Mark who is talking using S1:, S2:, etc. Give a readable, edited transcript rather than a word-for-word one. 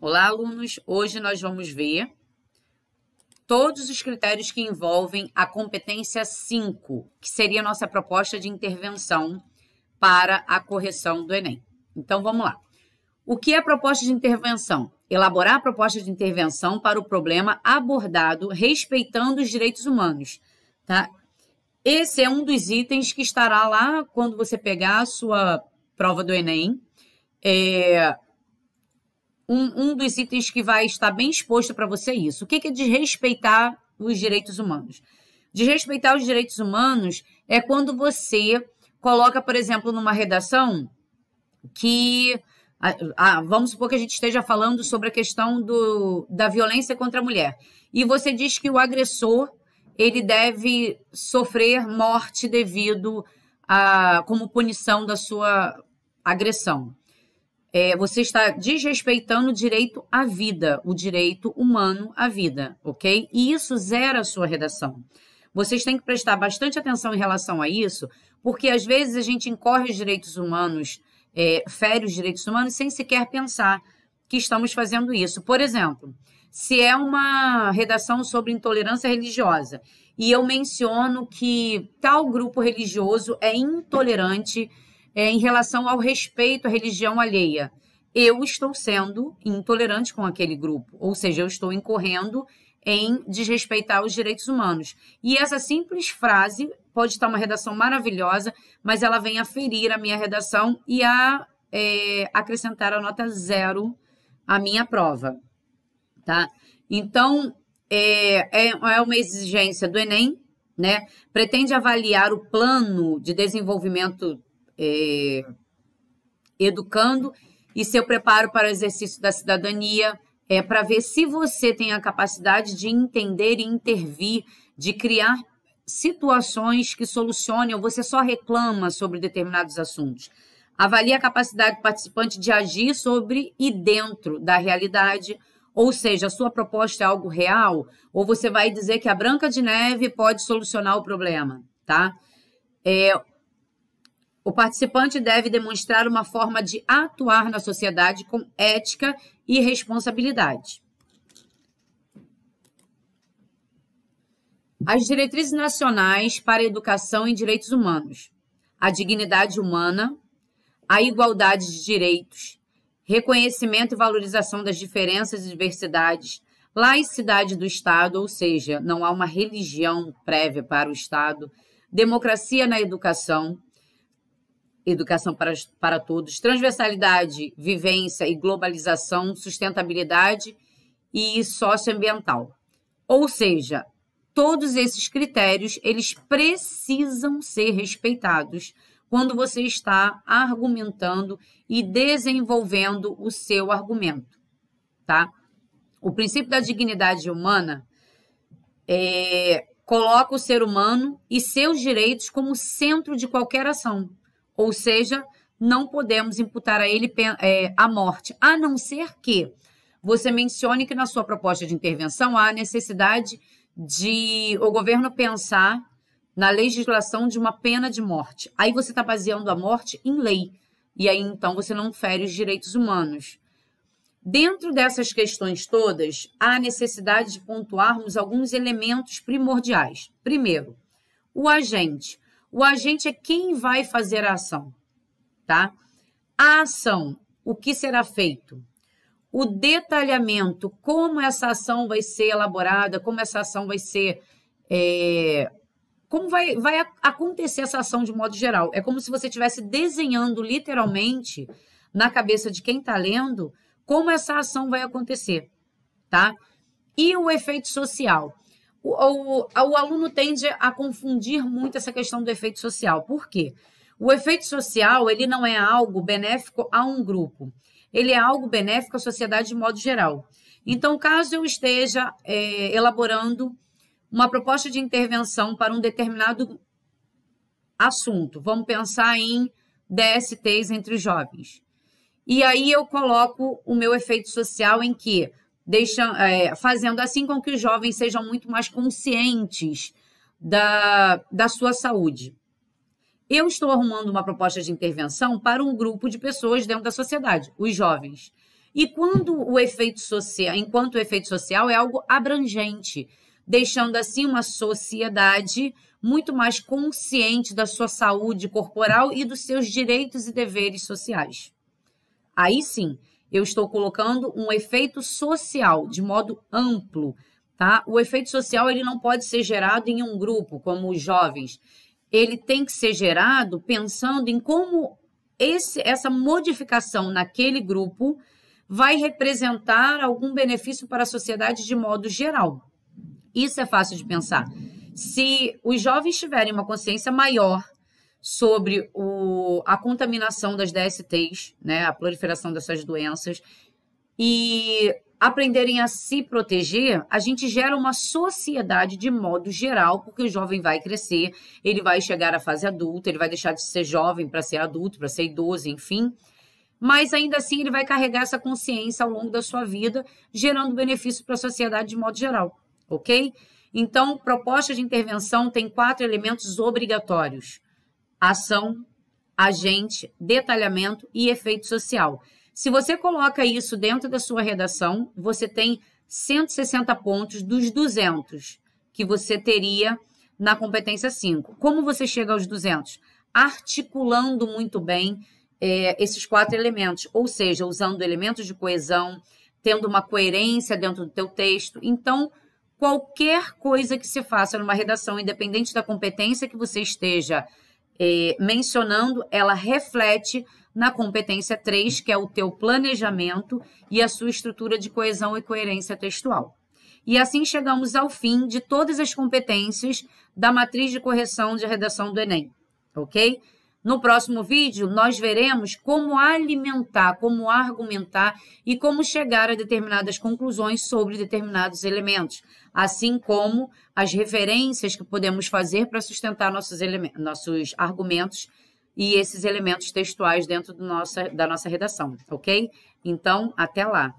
S1: Olá, alunos! Hoje nós vamos ver todos os critérios que envolvem a competência 5, que seria a nossa proposta de intervenção para a correção do Enem. Então, vamos lá. O que é a proposta de intervenção? Elaborar a proposta de intervenção para o problema abordado respeitando os direitos humanos, tá? Esse é um dos itens que estará lá quando você pegar a sua prova do Enem. Um dos itens que vai estar bem exposto para você isso. O que é desrespeitar os direitos humanos? Desrespeitar os direitos humanos é quando você coloca, por exemplo, numa redação que... vamos supor que a gente esteja falando sobre a questão da violência contra a mulher. E você diz que o agressor ele deve sofrer morte devido como punição da sua agressão. Você está desrespeitando o direito à vida, o direito humano à vida, ok? E isso zera a sua redação. Vocês têm que prestar bastante atenção em relação a isso, porque às vezes a gente incorre os direitos humanos, fere os direitos humanos sem sequer pensar que estamos fazendo isso. Por exemplo, se é uma redação sobre intolerância religiosa e eu menciono que tal grupo religioso é intolerante em relação ao respeito à religião alheia, eu estou sendo intolerante com aquele grupo, ou seja, eu estou incorrendo em desrespeitar os direitos humanos. E essa simples frase pode estar uma redação maravilhosa, mas ela vem a ferir a minha redação e a acrescentar a nota 0 à minha prova, tá? Então, é uma exigência do Enem, né? Pretende avaliar o plano de desenvolvimento educando e seu preparo para o exercício da cidadania para ver se você tem a capacidade de entender e intervir, de criar situações que solucionem ou você só reclama sobre determinados assuntos. Avalie a capacidade do participante de agir sobre e dentro da realidade, ou seja, a sua proposta é algo real ou você vai dizer que a Branca de Neve pode solucionar o problema, tá? O participante deve demonstrar uma forma de atuar na sociedade com ética e responsabilidade. As diretrizes nacionais para a educação e direitos humanos, a dignidade humana, a igualdade de direitos, reconhecimento e valorização das diferenças e diversidades, laicidade do Estado, ou seja, não há uma religião prévia para o Estado, democracia na educação para todos, transversalidade, vivência e globalização, sustentabilidade e socioambiental. Ou seja, todos esses critérios, eles precisam ser respeitados quando você está argumentando e desenvolvendo o seu argumento, tá? O princípio da dignidade humana coloca o ser humano e seus direitos como centro de qualquer ação. Ou seja, não podemos imputar a ele a morte, a não ser que você mencione que na sua proposta de intervenção há a necessidade de o governo pensar na legislação de uma pena de morte. Aí você está baseando a morte em lei, e aí então você não fere os direitos humanos. Dentro dessas questões todas, há a necessidade de pontuarmos alguns elementos primordiais. Primeiro, o agente. O agente é quem vai fazer a ação, tá? A ação, o que será feito? O detalhamento, como essa ação vai ser elaborada, como essa ação vai ser... como vai acontecer essa ação de modo geral. É como se você estivesse desenhando literalmente na cabeça de quem está lendo como essa ação vai acontecer, tá? E o efeito social? O aluno tende a confundir muito essa questão do efeito social. Por quê? O efeito social ele não é algo benéfico a um grupo. Ele é algo benéfico à sociedade de modo geral. Então, caso eu esteja elaborando uma proposta de intervenção para um determinado assunto, vamos pensar em DSTs entre os jovens. E aí eu coloco o meu efeito social em que fazendo assim com que os jovens sejam muito mais conscientes da sua saúde. Eu estou arrumando uma proposta de intervenção para um grupo de pessoas dentro da sociedade, os jovens. E quando o efeito social, enquanto o efeito social é algo abrangente, deixando assim uma sociedade muito mais consciente da sua saúde corporal e dos seus direitos e deveres sociais. Aí sim, eu estou colocando um efeito social de modo amplo, tá? O efeito social ele não pode ser gerado em um grupo, como os jovens. Ele tem que ser gerado pensando em como essa modificação naquele grupo vai representar algum benefício para a sociedade de modo geral. Isso é fácil de pensar. Se os jovens tiverem uma consciência maior sobre a contaminação das DSTs, né, a proliferação dessas doenças, e aprenderem a se proteger, a gente gera uma sociedade de modo geral, porque o jovem vai crescer, ele vai chegar à fase adulta, ele vai deixar de ser jovem para ser adulto, para ser idoso, enfim. Mas ainda assim ele vai carregar essa consciência ao longo da sua vida, gerando benefício para a sociedade de modo geral, ok? Então, proposta de intervenção tem 4 elementos obrigatórios: ação, agente, detalhamento e efeito social. Se você coloca isso dentro da sua redação, você tem 160 pontos dos 200 que você teria na competência 5. Como você chega aos 200? Articulando muito bem esses 4 elementos, ou seja, usando elementos de coesão, tendo uma coerência dentro do teu texto. Então, qualquer coisa que se faça numa redação, independente da competência que você esteja mencionando, ela reflete na competência 3, que é o teu planejamento e a sua estrutura de coesão e coerência textual. E assim chegamos ao fim de todas as competências da matriz de correção de redação do Enem, ok? No próximo vídeo, nós veremos como alimentar, como argumentar e como chegar a determinadas conclusões sobre determinados elementos, assim como as referências que podemos fazer para sustentar nossos argumentos e esses elementos textuais dentro da nossa redação, ok? Então, até lá!